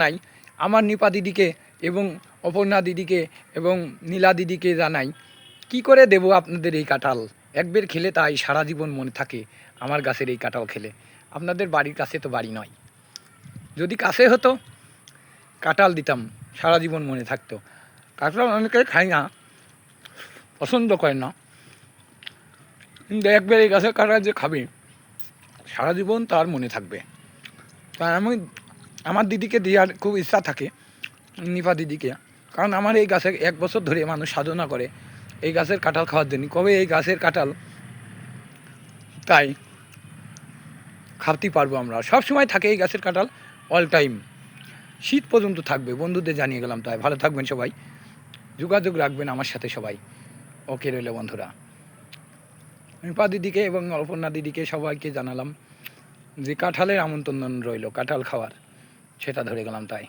জানাই আমার নিপা দিদিকে এবং অপর্ণা দিদিকে এবং নীলা দিদিকে জানাই কি করে দেব আপনাদের এই কাঁঠাল। একবার খেলে তাই সারা জীবন মনে থাকে আমার গাছের এই কাঁঠাল খেলে। আপনাদের বাড়ির কাছে তো বাড়ি নয়, যদি কাছে হতো কাঁঠাল দিতাম, সারা জীবন মনে থাকতো। কাঁঠাল অনেকে খায় না, পছন্দ করে না, কিন্তু একবার এই গাছের কাঁঠাল যে খাবে সারা জীবন তার মনে থাকবে। তাই আমি আমার দিদিকে দেওয়ার খুব ইচ্ছা থাকে, নিপা দিদিকে, কারণ আমার এই গাছে 1 বছর ধরে মানুষ সাধনা করে এই গাছের কাঁঠাল খাওয়ার জন্য। কবে এই গাছের কাঁঠাল তাই খাওয়াতে পারবো আমরা, সব সময় থাকে এই গাছের কাঁঠাল, অল টাইম, শীত পর্যন্ত থাকবে। বন্ধুদের জানিয়ে গেলাম। তাই ভালো থাকবেন সবাই, যোগাযোগ রাখবেন আমার সাথে সবাই। ওকে রইল বন্ধুরা, নিপা দিদিকে এবং অপর্ণা দিদিকে সবাইকে জানালাম যে কাঁঠালের আমন্ত্রণ রইল, কাঁঠাল খাওয়ার, সেটা ধরে গেলাম। তাই